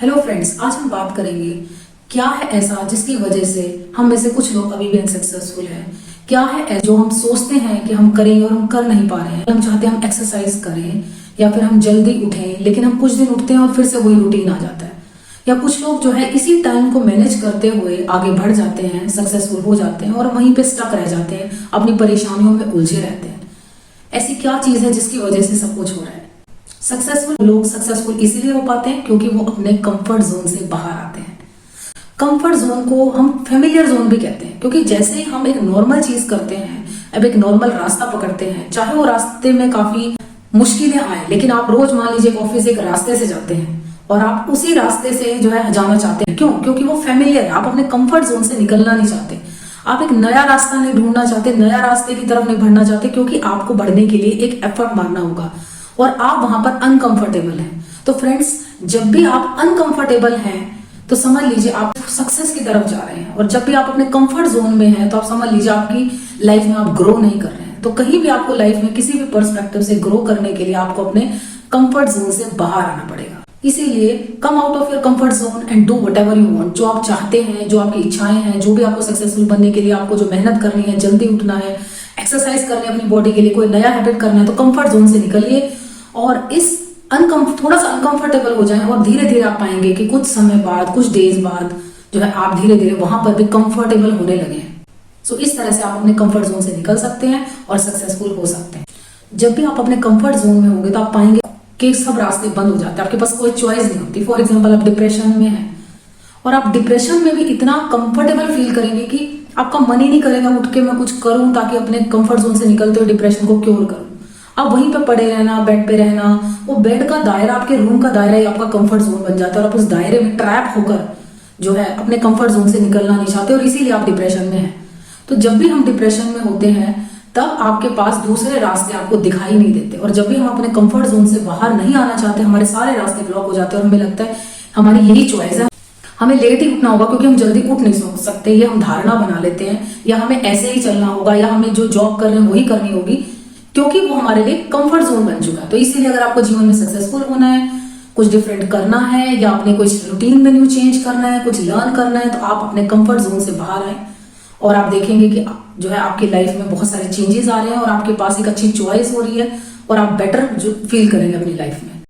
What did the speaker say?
Hello friends, आज हम बात करेंगे क्या है ऐसा जिसकी वजह से हम में से कुछ लोग अभी भी अनसक्सेसफुल हैं। क्या है जो हम सोचते हैं कि हम करेंगे और हम कर नहीं पा रहे हैं। हम चाहते हैं हम एक्सरसाइज करें या फिर हम जल्दी उठें, लेकिन हम कुछ दिन उठते हैं और फिर से वही रूटीन आ जाता है। या कुछ लोग जो है इसी टाइम को मैनेज करते हुए आगे बढ़ जाते हैं, सक्सेसफुल हो जाते हैं और वहीं पे स्टक रह जाते हैं, अपनी परेशानियों में उलझे रहते हैं। ऐसी क्या चीज है जिसकी वजह से सब कुछ हो रहा है? सक्सेसफुल लोग सक्सेसफुल इसीलिए हो पाते हैं क्योंकि वो अपने कंफर्ट जोन से बाहर आते हैं। कंफर्ट जोन को हम फेमिलियर जोन भी कहते हैं, क्योंकि जैसे ही हम एक नॉर्मल चीज करते हैं, अब एक नॉर्मल रास्ता पकड़ते हैं, चाहे वो रास्ते में काफी मुश्किलें आए, लेकिन आप रोज मान लीजिए ऑफिस एक रास्ते से जाते हैं और आप उसी रास्ते से जो है जाना चाहते हैं। क्यों? क्योंकि वो फेमिलियर है। आप अपने कंफर्ट जोन से निकलना नहीं चाहते, आप एक नया रास्ता नहीं ढूंढना चाहते, नया रास्ते की तरफ नहीं बढ़ना चाहते, क्योंकि आपको बढ़ने के लिए एक एफर्ट मारना होगा और आप वहां पर अनकंफर्टेबल हैं। तो फ्रेंड्स, जब भी आप अनकंफर्टेबल हैं तो समझ लीजिए आप सक्सेस की तरफ जा रहे हैं, और जब भी आप अपने कंफर्ट जोन में हैं तो आप समझ लीजिए आपकी लाइफ में आप ग्रो नहीं कर रहे हैं। तो कहीं भी आपको लाइफ में किसी भी पर्सपेक्टिव से ग्रो करने के लिए आपको अपने कंफर्ट जोन से बाहर आना पड़ेगा। इसीलिए come out of your comfort zone and do whatever you want. जो आप चाहते हैं, जो आपकी इच्छाएं हैं, जो भी आपको सक्सेसफुल बनने के लिए आपको जो मेहनत करनी है, जल्दी उठना है, एक्सरसाइज करनी है अपनी बॉडी के लिए, कोई नया हैबिट करना है, तो कंफर्ट जोन से निकलिए और इस थोड़ा सा अनकंफर्टेबल हो जाएं और धीरे धीरे आप पाएंगे कि कुछ समय बाद, कुछ डेज बाद जो है आप धीरे धीरे वहां पर भी कंफर्टेबल होने लगे हैं। सो इस तरह से आप अपने कंफर्ट जोन से निकल सकते हैं और सक्सेसफुल हो सकते हैं। जब भी आप अपने कंफर्ट जोन में होंगे तो आप पाएंगे कि सब रास्ते बंद हो जाते हैं, आपके पास कोई चॉइस नहीं होती। फॉर एग्जाम्पल, आप डिप्रेशन में हैं और आप डिप्रेशन में भी इतना कंफर्टेबल फील करेंगे कि आपका मन ही नहीं करेगा उठ के मैं कुछ करूं ताकि अपने कंफर्ट जोन से निकलते हुए डिप्रेशन को क्योर करूं। आप वहीं पे पड़े रहना, बेड पे रहना, वो बेड का दायरा, आपके रूम का दायरा ही आपका कंफर्ट जोन बन जाता है और आप उस दायरे में ट्रैप होकर जो है अपने कंफर्ट जोन से निकलना नहीं चाहते और इसीलिए आप डिप्रेशन में हैं। तो जब भी हम डिप्रेशन में होते हैं तब आपके पास दूसरे रास्ते आपको दिखाई नहीं देते, और जब भी हम अपने कंफर्ट जोन से बाहर नहीं आना चाहते, हमारे सारे रास्ते ब्लॉक हो जाते हैं और हमें लगता है हमारी यही चॉइस है, हमें लेट ही उठना होगा क्योंकि हम जल्दी उठ नहीं सकते, ये हम धारणा बना लेते हैं, या हमें ऐसे ही चलना होगा, या हमें जो जॉब कर रहे हैं वही करनी होगी, क्योंकि वो हमारे लिए कंफर्ट जोन बन चुका है। तो इसीलिए अगर आपको जीवन में सक्सेसफुल होना है, कुछ डिफरेंट करना है, या अपने कुछ रूटीन में न्यू चेंज करना है, कुछ लर्न करना है, तो आप अपने कंफर्ट जोन से बाहर आए और आप देखेंगे कि जो है आपकी लाइफ में बहुत सारे चेंजेस आ रहे हैं और आपके पास एक अच्छी चॉइस हो रही है और आप बेटर फील करेंगे अपनी लाइफ में।